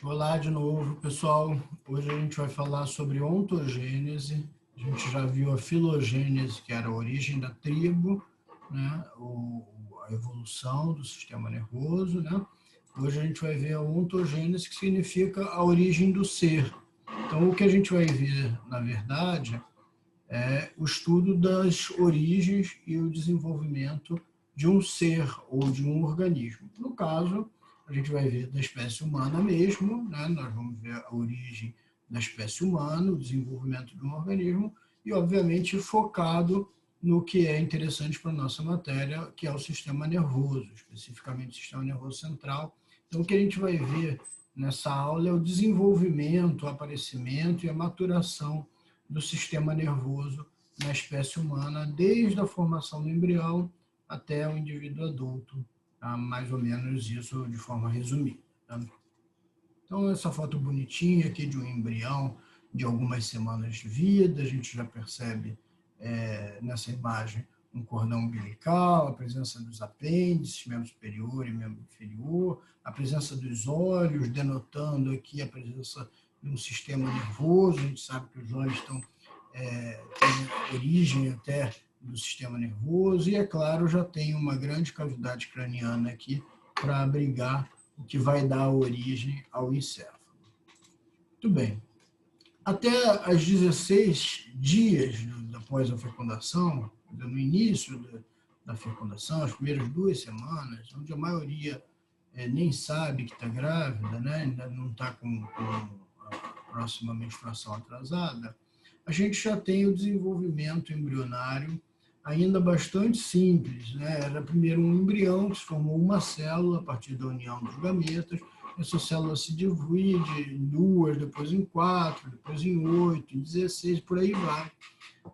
Olá de novo, pessoal. Hoje a gente vai falar sobre ontogênese. A gente já viu a filogênese, que era a origem da tribo, né? A evolução do sistema nervoso, né? Hoje a gente vai ver a ontogênese, que significa a origem do ser. Então, o que a gente vai ver, na verdade, é o estudo das origens e o desenvolvimento de um ser ou de um organismo. No caso, a gente vai ver da espécie humana mesmo, né? Nós vamos ver a origem da espécie humana, o desenvolvimento de um organismo e, obviamente, focado no que é interessante para a nossa matéria, que é o sistema nervoso, especificamente o sistema nervoso central. Então, o que a gente vai ver nessa aula é o desenvolvimento, o aparecimento e a maturação do sistema nervoso na espécie humana, desde a formação do embrião até o indivíduo adulto, tá? Mais ou menos isso de forma resumida. Tá? Então, essa foto bonitinha aqui de um embrião de algumas semanas de vida, a gente já percebe nessa imagem um cordão umbilical, a presença dos apêndices, membro superior e membro inferior, a presença dos olhos, denotando aqui a presença de um sistema nervoso. A gente sabe que os olhos estão tem origem até do sistema nervoso, e, é claro, já tem uma grande cavidade craniana aqui para abrigar o que vai dar origem ao encéfalo. Muito bem. Até as 16 dias após a fecundação, no início da fecundação, as primeiras 2 semanas, onde a maioria nem sabe que está grávida, né? Ainda não está com a próxima menstruação atrasada, a gente já tem o desenvolvimento embrionário ainda bastante simples, né? Era primeiro um embrião que se formou uma célula a partir da união dos gametas. Essa célula se divide em 2, depois em 4, depois em 8, em 16, por aí vai.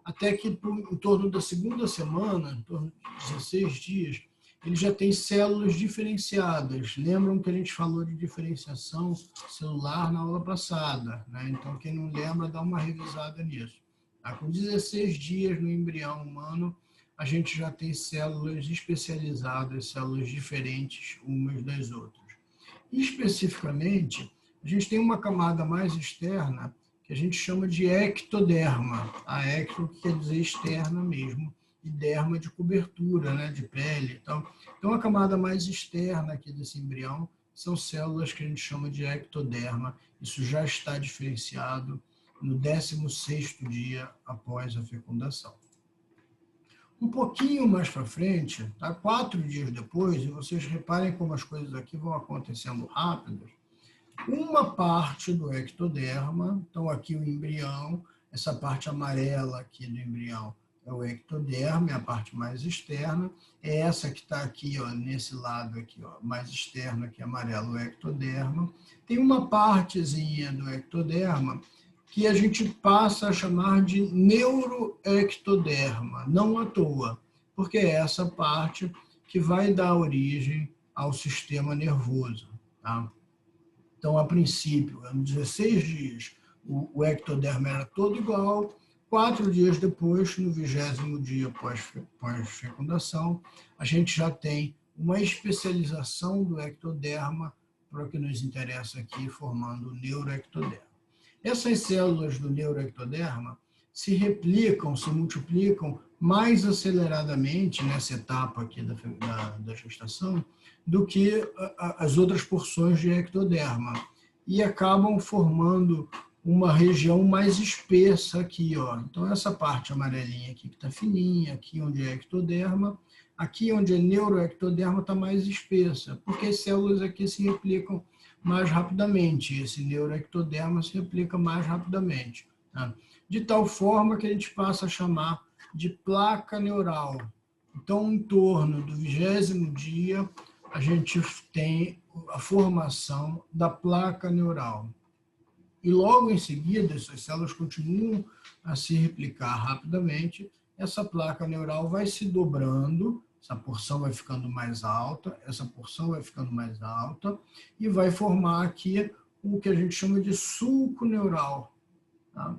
Até que em torno da segunda semana, em torno de 16 dias, ele já tem células diferenciadas. Lembram que a gente falou de diferenciação celular na aula passada, né? Então, quem não lembra, dá uma revisada nisso. Tá? Com 16 dias no embrião humano, a gente já tem células especializadas, células diferentes umas das outras. E, especificamente, a gente tem uma camada mais externa que a gente chama de ectoderma. A ecto, que quer dizer externa mesmo, e derma de cobertura, né, de pele. Então, a camada mais externa aqui desse embrião são células que a gente chama de ectoderma. Isso já está diferenciado no 16º dia após a fecundação. Um pouquinho mais para frente, tá? 4 dias depois, e vocês reparem como as coisas aqui vão acontecendo rápido, uma parte do ectoderma, então aqui o embrião, essa parte amarela aqui do embrião é o ectoderma, é a parte mais externa, é essa que está aqui, ó, nesse lado aqui, ó, mais externo, aqui amarelo, o ectoderma. Tem uma partezinha do ectoderma que a gente passa a chamar de neuroectoderma, não à toa, porque é essa parte que vai dar origem ao sistema nervoso. Tá? Então, a princípio, em 16 dias, o ectoderma era todo igual. 4 dias depois, no 20º dia pós-fecundação, a gente já tem uma especialização do ectoderma para o que nos interessa aqui, formando o neuroectoderma. Essas células do neuroectoderma se replicam, se multiplicam mais aceleradamente nessa etapa aqui da gestação do que as outras porções de ectoderma, e acabam formando uma região mais espessa aqui, ó. Então, essa parte amarelinha aqui que está fininha, aqui onde é ectoderma, aqui onde é neuroectoderma está mais espessa, porque as células aqui se replicam mais rapidamente, esse neuroectoderma se replica mais rapidamente, tá? De tal forma que a gente passa a chamar de placa neural. Então, em torno do 20º dia, a gente tem a formação da placa neural. E logo em seguida, essas células continuam a se replicar rapidamente, essa placa neural vai se dobrando, essa porção vai ficando mais alta, essa porção vai ficando mais alta, e vai formar aqui o que a gente chama de sulco neural. Tá?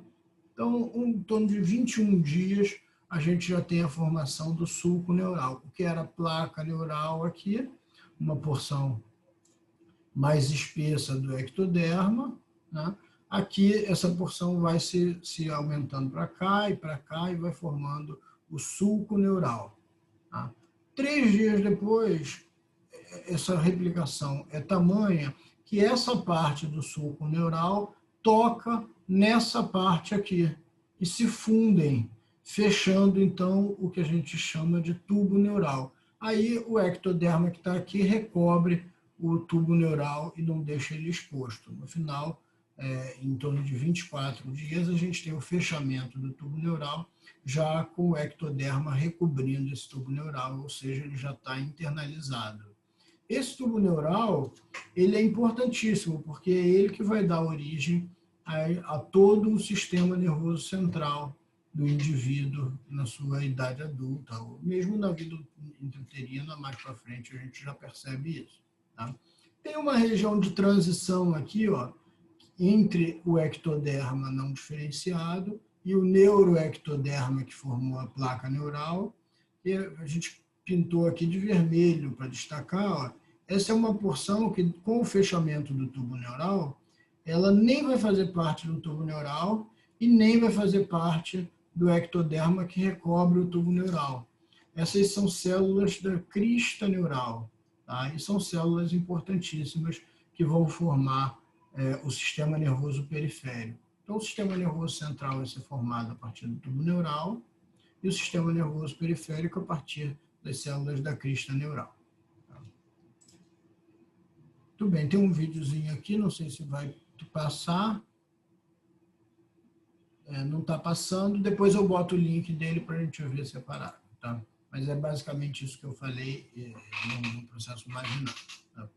Então, em torno de 21 dias, a gente já tem a formação do sulco neural, o que era a placa neural aqui, uma porção mais espessa do ectoderma, né? Aqui essa porção vai se aumentando para cá e vai formando o sulco neural. Tá? 3 dias depois, essa replicação é tamanha que essa parte do sulco neural toca nessa parte aqui e se fundem, fechando então o que a gente chama de tubo neural. Aí o ectoderma que está aqui recobre o tubo neural e não deixa ele exposto. No final, em torno de 24 dias, a gente tem o fechamento do tubo neural, já com o ectoderma recobrindo esse tubo neural, ou seja, ele já está internalizado. Esse tubo neural, ele é importantíssimo, porque é ele que vai dar origem a todo o sistema nervoso central do indivíduo na sua idade adulta, ou mesmo na vida intrauterina, mais para frente a gente já percebe isso. Tá? Tem uma região de transição aqui, ó, entre o ectoderma não diferenciado e o neuroectoderma que formou a placa neural. E a gente pintou aqui de vermelho para destacar. Ó, essa é uma porção que, com o fechamento do tubo neural, ela nem vai fazer parte do tubo neural e nem vai fazer parte do ectoderma que recobre o tubo neural. Essas são células da crista neural, tá? E são células importantíssimas que vão formar o sistema nervoso periférico. Então, o sistema nervoso central vai ser formado a partir do tubo neural e o sistema nervoso periférico a partir das células da crista neural. Muito bem, tem um videozinho aqui, não sei se vai passar. Não está passando, depois eu boto o link dele para a gente ver separado. Tá? Mas é basicamente isso que eu falei no processo marginal. Tá?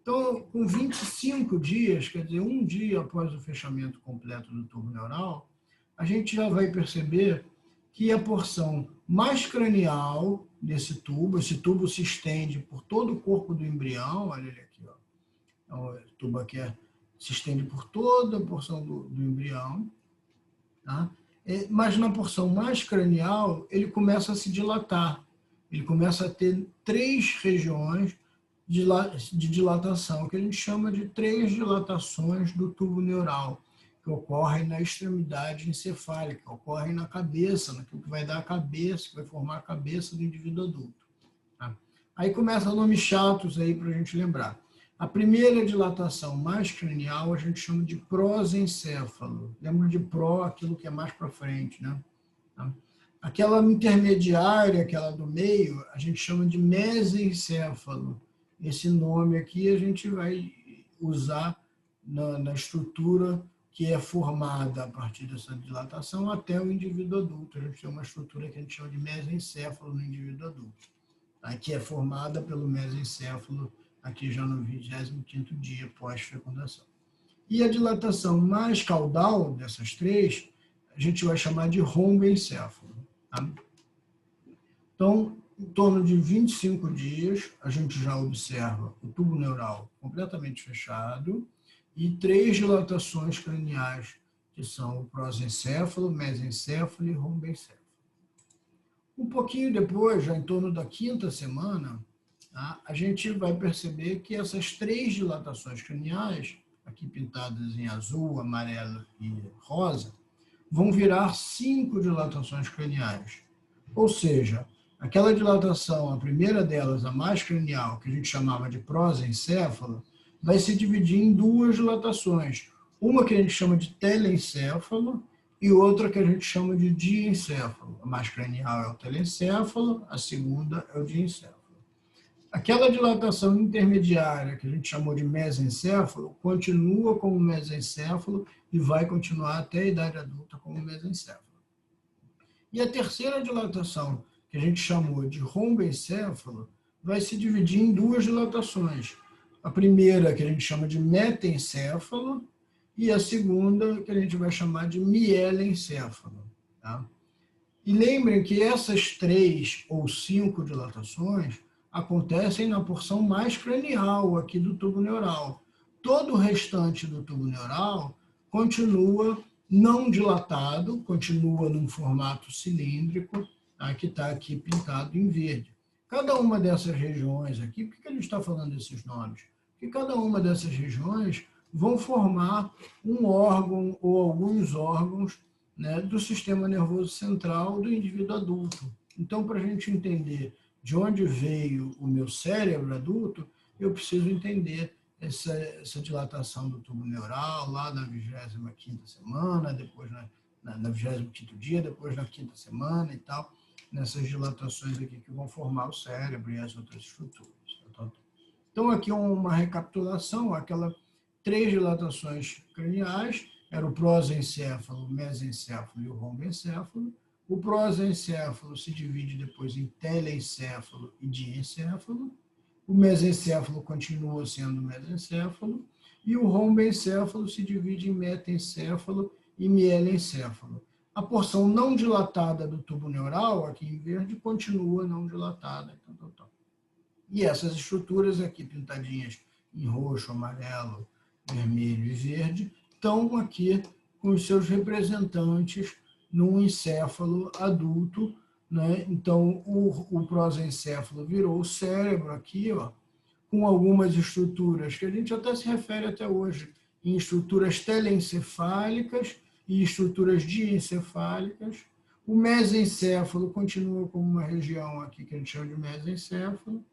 Então, com 25 dias, quer dizer, um dia após o fechamento completo do tubo neural, a gente já vai perceber que a porção mais cranial desse tubo, esse tubo se estende por todo o corpo do embrião, olha ele aqui, ó. Então, o tubo aqui se estende por toda a porção do embrião, tá? Mas na porção mais cranial, ele começa a se dilatar, ele começa a ter 3 regiões de dilatação, que a gente chama de 3 dilatações do tubo neural, que ocorrem na extremidade encefálica, ocorrem na cabeça, naquilo que vai dar a cabeça, que vai formar a cabeça do indivíduo adulto. Tá? Aí começam nomes chatos aí para a gente lembrar. A primeira dilatação mais cranial a gente chama de prosencéfalo. Lembra de pro, aquilo que é mais para frente, né? Tá? Aquela intermediária, aquela do meio, a gente chama de mesencéfalo. Esse nome aqui a gente vai usar na estrutura que é formada a partir dessa dilatação até o indivíduo adulto. A gente tem uma estrutura que a gente chama de mesencéfalo no indivíduo adulto, tá? Que é formada pelo mesencéfalo aqui já no 25º dia pós-fecundação. E a dilatação mais caudal dessas 3, a gente vai chamar de romboencéfalo. Tá? Então, em torno de 25 dias, a gente já observa o tubo neural completamente fechado e 3 dilatações craniais, que são o prosencéfalo, mesencéfalo e romboencéfalo. Um pouquinho depois, já em torno da 5ª semana, tá, a gente vai perceber que essas 3 dilatações craniais, aqui pintadas em azul, amarelo e rosa, vão virar 5 dilatações craniais. Ou seja, aquela dilatação, a primeira delas, a mais cranial, que a gente chamava de prosencéfalo, vai se dividir em 2 dilatações. Uma que a gente chama de telencéfalo e outra que a gente chama de diencéfalo. A mais cranial é o telencéfalo, a segunda é o diencéfalo. Aquela dilatação intermediária, que a gente chamou de mesencéfalo, continua como mesencéfalo e vai continuar até a idade adulta como mesencéfalo. E a terceira dilatação, que a gente chamou de romboencéfalo, vai se dividir em 2 dilatações. A primeira, que a gente chama de metencéfalo, e a segunda, que a gente vai chamar de mielencéfalo. Tá? E lembrem que essas 3 ou 5 dilatações acontecem na porção mais cranial aqui do tubo neural. Todo o restante do tubo neural continua não dilatado, continua num formato cilíndrico, tá? Que está aqui pintado em verde. Cada uma dessas regiões aqui, por que a gente está falando desses nomes? que cada uma dessas regiões vão formar um órgão ou alguns órgãos, né, do sistema nervoso central do indivíduo adulto. Então, para a gente entender de onde veio o meu cérebro adulto, eu preciso entender essa dilatação do tubo neural lá na 25ª semana, depois na 25º dia, depois na 5ª semana e tal, nessas dilatações aqui que vão formar o cérebro e as outras estruturas. Então, aqui uma recapitulação, aquelas 3 dilatações craniais, era o prosencéfalo, o mesencéfalo e o rombencéfalo. O prosencéfalo se divide depois em telencéfalo e diencéfalo. O mesencéfalo continua sendo mesencéfalo. E o rombencéfalo se divide em metencéfalo e mielencéfalo. A porção não dilatada do tubo neural, aqui em verde, continua não dilatada. E essas estruturas aqui pintadinhas em roxo, amarelo, vermelho e verde estão aqui com os seus representantes num encéfalo adulto, né? Então, o prosencéfalo virou o cérebro aqui, ó, com algumas estruturas que a gente até se refere até hoje em estruturas telencefálicas e estruturas diencefálicas. O mesencéfalo continua como uma região aqui que a gente chama de mesencéfalo,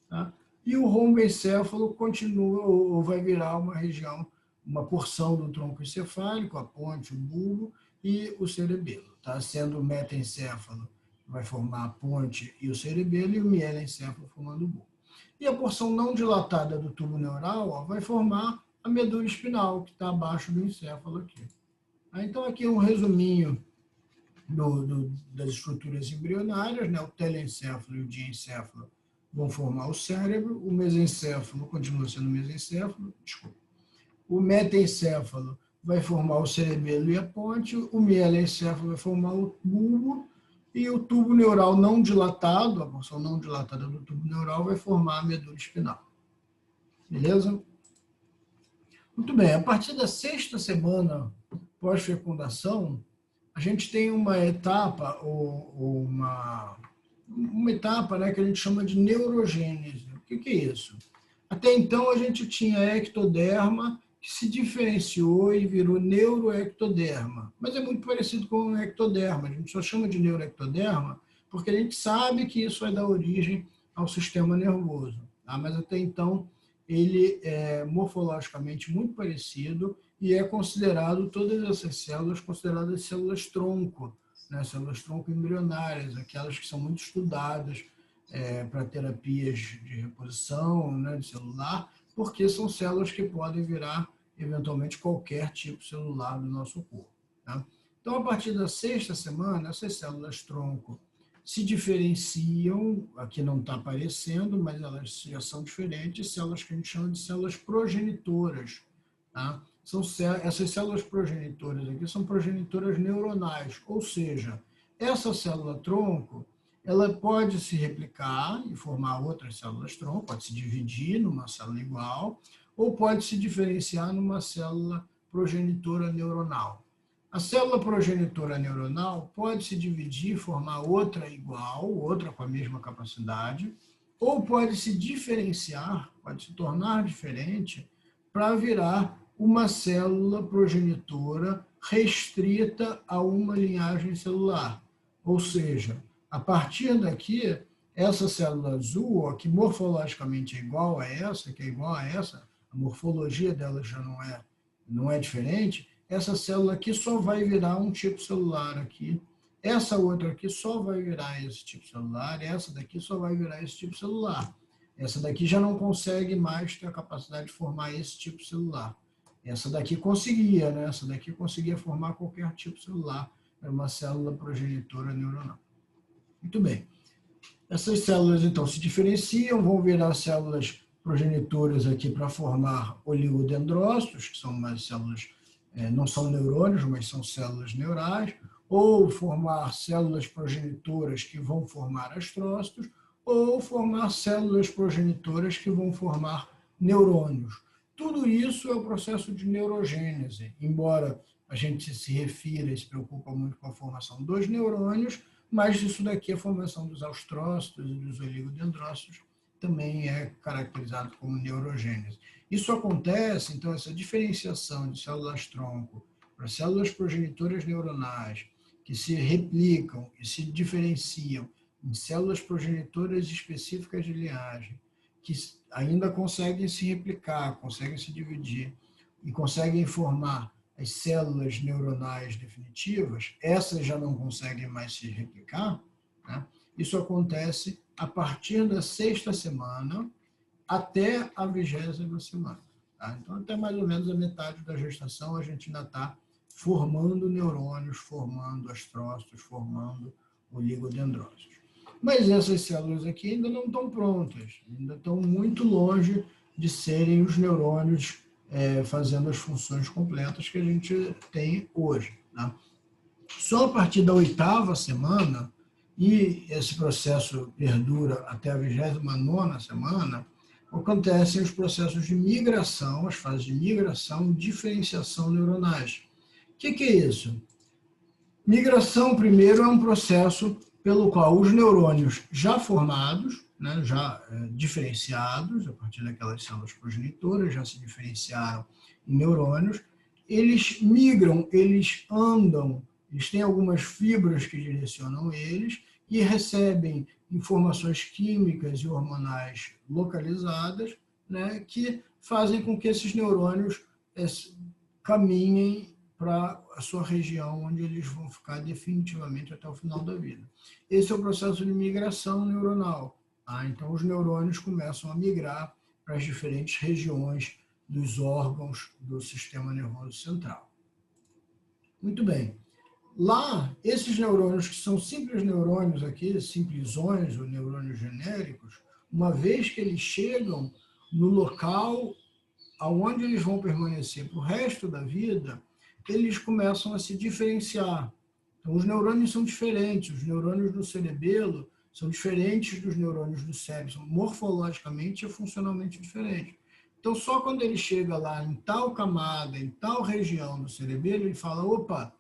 tá? E o rombencéfalo continua ou vai virar uma região, uma porção do tronco encefálico, a ponte, o bulbo e o cerebelo, tá? Sendo o metencéfalo vai formar a ponte e o cerebelo, e o mielencéfalo formando o bulbo. E a porção não dilatada do tubo neural, ó, vai formar a medula espinal, que está abaixo do encéfalo aqui. Então, aqui um resuminho das estruturas embrionárias, né? O telencéfalo e o diencéfalo vão formar o cérebro, o mesencéfalo continua sendo mesencéfalo, desculpa. O metencéfalo vai formar o cerebelo e a ponte, o mielencéfalo vai formar o bulbo, e o tubo neural não dilatado, a porção não dilatada do tubo neural, vai formar a medula espinal. Beleza? Muito bem, a partir da 6ª semana pós-fecundação, a gente tem uma etapa, ou uma etapa, né, que a gente chama de neurogênese. O que é isso? Até então, a gente tinha ectoderma, que se diferenciou e virou neuroectoderma. Mas é muito parecido com o ectoderma. A gente só chama de neuroectoderma porque a gente sabe que isso vai dar origem ao sistema nervoso. Tá? Mas até então, ele é morfologicamente muito parecido e é considerado, todas essas células, consideradas células-tronco, né? Células-tronco embrionárias, aquelas que são muito estudadas para terapias de reposição, né, de celular, porque são células que podem virar, eventualmente, qualquer tipo celular do nosso corpo. Tá? Então, a partir da 6ª semana, essas células-tronco se diferenciam, aqui não está aparecendo, mas elas já são diferentes, células que a gente chama de células progenitoras. Tá? Essas células progenitoras aqui são progenitoras neuronais, ou seja, essa célula-tronco, ela pode se replicar e formar outras células-tronco, pode se dividir numa célula igual, ou pode se diferenciar numa célula progenitora neuronal. A célula progenitora neuronal pode se dividir e formar outra igual, outra com a mesma capacidade, ou pode se diferenciar, pode se tornar diferente, para virar uma célula progenitora restrita a uma linhagem celular. Ou seja, a partir daqui, essa célula azul, ó, que morfologicamente é igual a essa, que é igual a essa, a morfologia dela já não é diferente, essa célula aqui só vai virar um tipo celular aqui, essa outra aqui só vai virar esse tipo celular, essa daqui só vai virar esse tipo celular. Essa daqui já não consegue mais ter a capacidade de formar esse tipo celular. Essa daqui conseguia, né? Essa daqui conseguia formar qualquer tipo celular, era uma célula progenitora neuronal. Muito bem. Essas células, então, se diferenciam, vão virar células progenitoras aqui para formar oligodendrócitos, que são umas células, não são neurônios, mas são células neurais, ou formar células progenitoras que vão formar astrócitos, ou formar células progenitoras que vão formar neurônios. Tudo isso é o processo de neurogênese, embora a gente se refira e se preocupa muito com a formação dos neurônios, mas isso daqui, a formação dos astrócitos e dos oligodendrócitos, também é caracterizado como neurogênese. Isso acontece, então, essa diferenciação de células-tronco para células progenitoras neuronais, que se replicam e se diferenciam em células progenitoras específicas de linhagem, que ainda conseguem se replicar, conseguem se dividir e conseguem formar as células neuronais definitivas, essas já não conseguem mais se replicar, né? Isso acontece a partir da 6ª semana até a 20ª semana. Tá? Então, até mais ou menos a metade da gestação, a gente ainda está formando neurônios, formando astrócitos, formando oligodendrócitos. Mas essas células aqui ainda não estão prontas, ainda estão muito longe de serem os neurônios fazendo as funções completas que a gente tem hoje. Tá? Só a partir da 8ª semana, e esse processo perdura até a 29ª semana, acontecem os processos de migração, as fases de migração e diferenciação neuronais. O que é isso? Migração, primeiro, é um processo pelo qual os neurônios já formados, né, já diferenciados, a partir daquelas células progenitoras, já se diferenciaram em neurônios, eles migram, eles andam, eles têm algumas fibras que direcionam eles e recebem informações químicas e hormonais localizadas, né, que fazem com que esses neurônios caminhem para a sua região, onde eles vão ficar definitivamente até o final da vida. Esse é o processo de migração neuronal. Tá? Então, os neurônios começam a migrar para as diferentes regiões dos órgãos do sistema nervoso central. Muito bem. Lá, esses neurônios, que são simples neurônios aqui, simplesões ou neurônios genéricos, uma vez que eles chegam no local aonde eles vão permanecer para o resto da vida, eles começam a se diferenciar. Então, os neurônios são diferentes, os neurônios do cerebelo são diferentes dos neurônios do cérebro, são morfologicamente e funcionalmente diferentes. Então, só quando ele chega lá em tal camada, em tal região do cerebelo, ele fala, opa,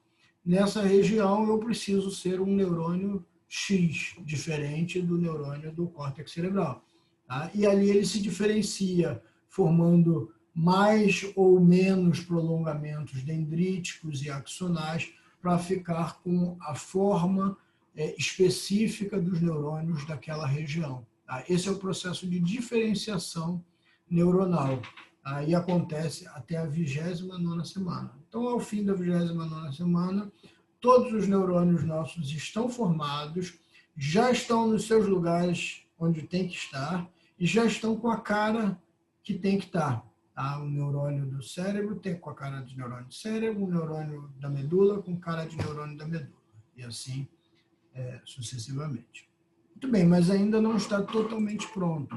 nessa região eu preciso ser um neurônio X, diferente do neurônio do córtex cerebral. Tá? E ali ele se diferencia, formando mais ou menos prolongamentos dendríticos e axonais para ficar com a forma específica dos neurônios daquela região. Tá? Esse é o processo de diferenciação neuronal. Tá? E acontece até a 29ª semana. Então, ao fim da 29ª semana, todos os neurônios nossos estão formados, já estão nos seus lugares onde tem que estar e já estão com a cara que tem que estar. Tá? O neurônio do cérebro tem com a cara de neurônio do cérebro, o neurônio da medula com cara de neurônio da medula, e assim sucessivamente. Muito bem, mas ainda não está totalmente pronto.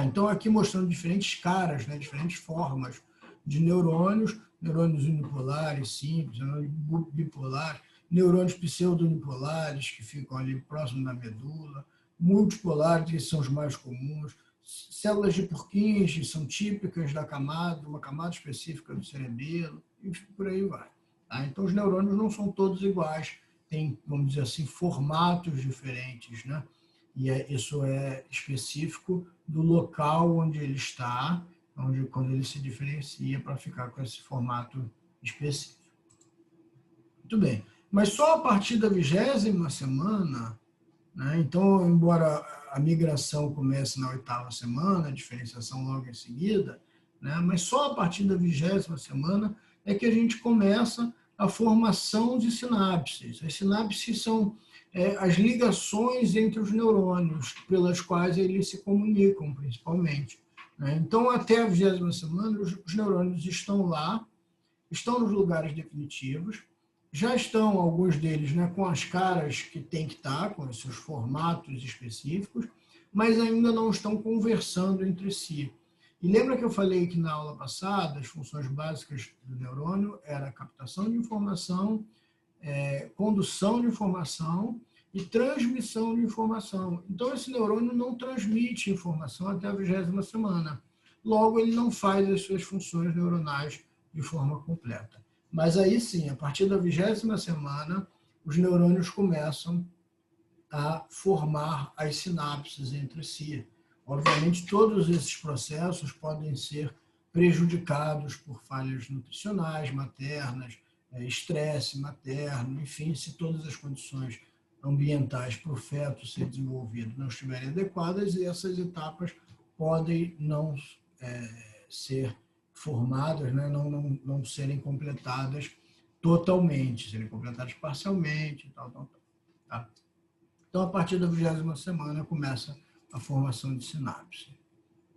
Então aqui mostrando diferentes caras, né, diferentes formas de neurônios, neurônios unipolares, simples, neurônios bipolares, neurônios pseudo-unipolares, que ficam ali próximo da medula, multipolares, que são os mais comuns, células de Purkinje são típicas da camada, uma camada específica do cerebelo, e por aí vai. Tá? Então, os neurônios não são todos iguais, têm, vamos dizer assim, formatos diferentes, né? E isso é específico do local onde ele está, quando ele se diferencia para ficar com esse formato específico. Muito bem. Mas só a partir da 20ª semana, né? Então, embora a migração comece na 8ª semana, a diferenciação logo em seguida, né? Mas só a partir da 20ª semana é que a gente começa a formação de sinapses. As sinapses são as ligações entre os neurônios, pelas quais eles se comunicam, principalmente. Né? Então, até a 20ª semana, os neurônios estão lá, estão nos lugares definitivos, já estão, alguns deles, né, com as caras que tem que estar, com os seus formatos específicos, mas ainda não estão conversando entre si. E lembra que eu falei que na aula passada, as funções básicas do neurônio era a captação de informação, condução de informação e transmissão de informação. Então, esse neurônio não transmite informação até a 20ª semana. Logo, ele não faz as suas funções neuronais de forma completa. Mas aí sim, a partir da 20ª semana, os neurônios começam a formar as sinapses entre si. Obviamente, todos esses processos podem ser prejudicados por falhas nutricionais, maternas, estresse materno, enfim, se todas as condições ambientais para o feto ser desenvolvido não estiverem adequadas, e essas etapas podem não ser formadas, né? não serem completadas totalmente, serem completadas parcialmente, tal. Tá? Então, a partir da 20ª semana, começa a formação de sinapse.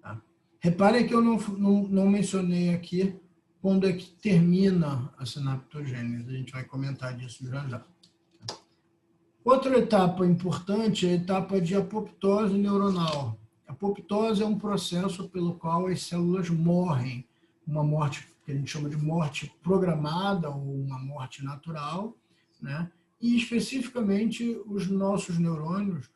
Tá? Reparem que eu não mencionei aqui quando é que termina a sinaptogênese. A gente vai comentar disso já já. Outra etapa importante é a etapa de apoptose neuronal. A apoptose é um processo pelo qual as células morrem, uma morte que a gente chama de morte programada ou uma morte natural, né? E especificamente os nossos neurônios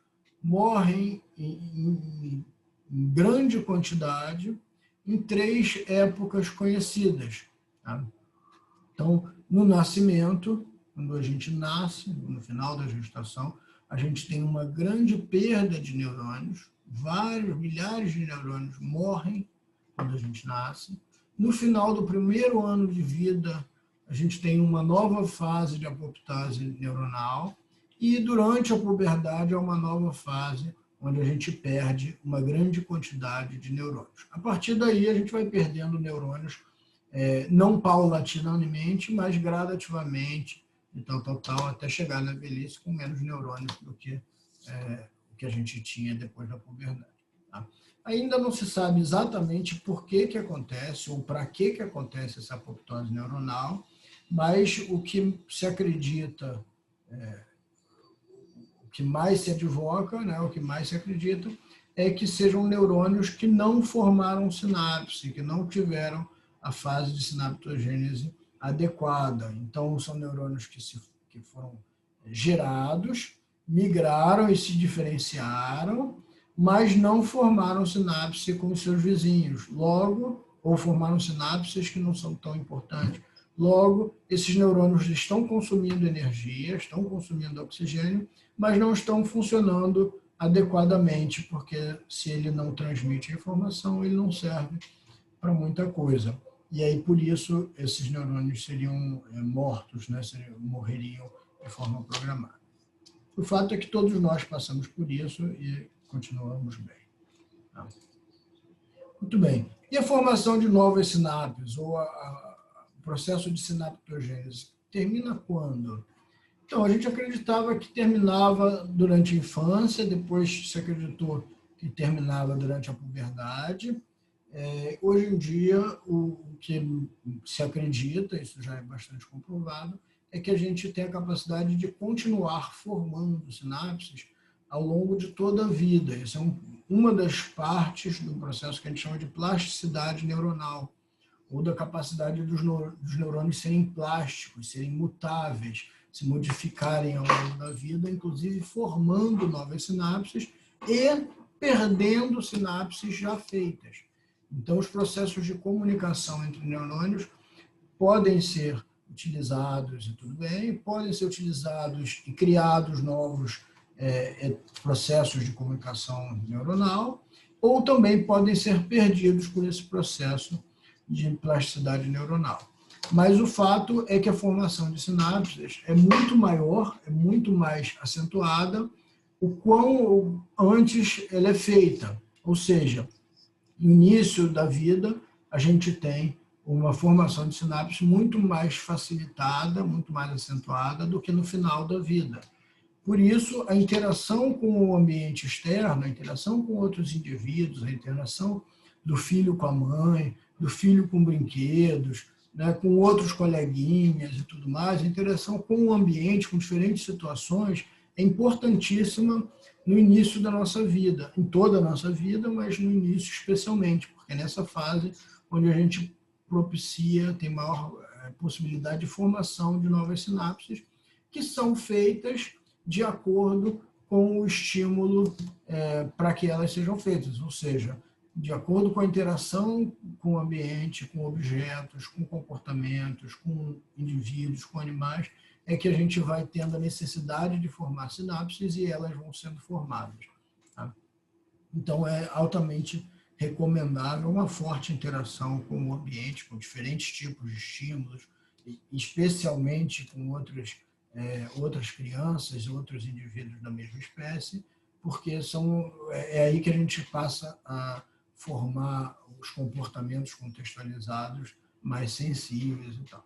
morrem em grande quantidade em 3 épocas conhecidas. Tá? Então, no nascimento, quando a gente nasce, no final da gestação, a gente tem uma grande perda de neurônios, milhares de neurônios morrem quando a gente nasce. No final do primeiro ano de vida, a gente tem uma nova fase de apoptose neuronal, e durante a puberdade é uma nova fase onde a gente perde uma grande quantidade de neurônios. A partir daí, a gente vai perdendo neurônios, não paulatinamente, mas gradativamente, e tal, até chegar na velhice com menos neurônios do que o que a gente tinha depois da puberdade. Tá? Ainda não se sabe exatamente por que acontece ou para que acontece essa apoptose neuronal, mas o que se acredita, o que mais se advoca, né, o que mais se acredita, é que sejam neurônios que não formaram sinapse, que não tiveram a fase de sinaptogênese adequada. Então, são neurônios que foram gerados, migraram e se diferenciaram, mas não formaram sinapse com os seus vizinhos. Logo, ou formaram sinapses que não são tão importantes. Logo, esses neurônios estão consumindo energia, estão consumindo oxigênio, mas não estão funcionando adequadamente, porque se ele não transmite a informação, ele não serve para muita coisa. E aí, por isso, esses neurônios seriam mortos, né? Morreriam de forma programada. O fato é que todos nós passamos por isso e continuamos bem. Tá? Muito bem. E a formação de novas sinapses, ou o processo de sinaptogênese, termina quando? Então, a gente acreditava que terminava durante a infância, depois se acreditou que terminava durante a puberdade. Hoje em dia, o que se acredita, isso já é bastante comprovado, é que a gente tem a capacidade de continuar formando sinapses ao longo de toda a vida. Essa é uma das partes do processo que a gente chama de plasticidade neuronal, ou da capacidade dos neurônios serem plásticos, serem mutáveis, se modificarem ao longo da vida, inclusive formando novas sinapses e perdendo sinapses já feitas. Então, os processos de comunicação entre neurônios podem ser utilizados, e tudo bem, podem ser utilizados e criados novos processos de comunicação neuronal, ou também podem ser perdidos por esse processo de plasticidade neuronal. Mas o fato é que a formação de sinapses é muito maior, é muito mais acentuada o quão antes ela é feita. Ou seja, no início da vida, a gente tem uma formação de sinapses muito mais facilitada, muito mais acentuada do que no final da vida. Por isso, a interação com o ambiente externo, a interação com outros indivíduos, a interação do filho com a mãe, do filho com brinquedos, né, com outros coleguinhas e tudo mais, a interação com o ambiente, com diferentes situações, é importantíssima no início da nossa vida, em toda a nossa vida, mas no início especialmente, porque é nessa fase onde a gente propicia, tem maior possibilidade de formação de novas sinapses, que são feitas de acordo com o estímulo para que elas sejam feitas, ou seja, de acordo com a interação com o ambiente, com objetos, com comportamentos, com indivíduos, com animais, é que a gente vai tendo a necessidade de formar sinapses e elas vão sendo formadas. Tá? Então, é altamente recomendável uma forte interação com o ambiente, com diferentes tipos de estímulos, especialmente com outras crianças, outros indivíduos da mesma espécie, porque é aí que a gente passa a formar os comportamentos contextualizados mais sensíveis e tal.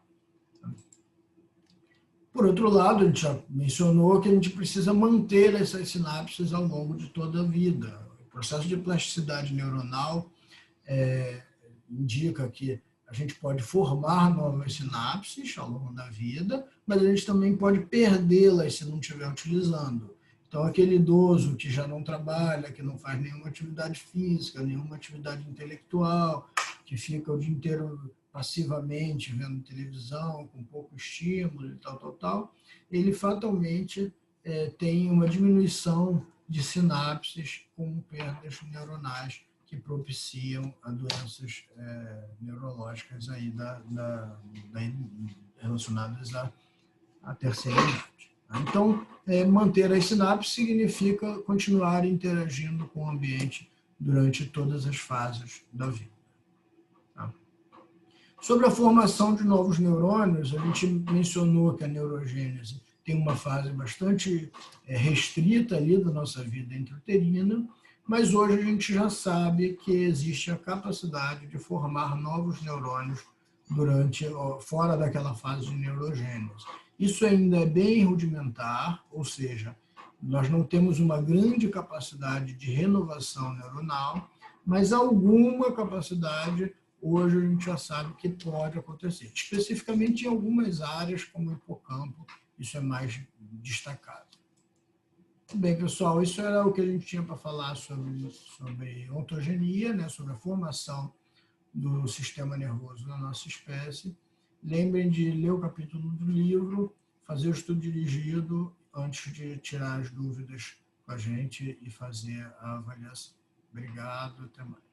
Por outro lado, a gente já mencionou que a gente precisa manter essas sinapses ao longo de toda a vida. O processo de plasticidade neuronal indica que a gente pode formar novas sinapses ao longo da vida, mas a gente também pode perdê-las se não estiver utilizando. Então, aquele idoso que já não trabalha, que não faz nenhuma atividade física, nenhuma atividade intelectual, que fica o dia inteiro passivamente vendo televisão, com pouco estímulo e tal, ele fatalmente tem uma diminuição de sinapses com perdas neuronais que propiciam a doenças neurológicas aí relacionadas à terceira idade. Então, manter as sinapses significa continuar interagindo com o ambiente durante todas as fases da vida. Tá? Sobre a formação de novos neurônios, a gente mencionou que a neurogênese tem uma fase bastante restrita ali da nossa vida intrauterina, mas hoje a gente já sabe que existe a capacidade de formar novos neurônios fora daquela fase de neurogênese. Isso ainda é bem rudimentar, ou seja, nós não temos uma grande capacidade de renovação neuronal, mas alguma capacidade hoje a gente já sabe que pode acontecer. Especificamente em algumas áreas, como o hipocampo, isso é mais destacado. Bem, pessoal, isso era o que a gente tinha para falar sobre ontogenia, né, sobre a formação do sistema nervoso da nossa espécie. Lembrem de ler o capítulo do livro, fazer o estudo dirigido antes de tirar as dúvidas com a gente e fazer a avaliação. Obrigado, até mais.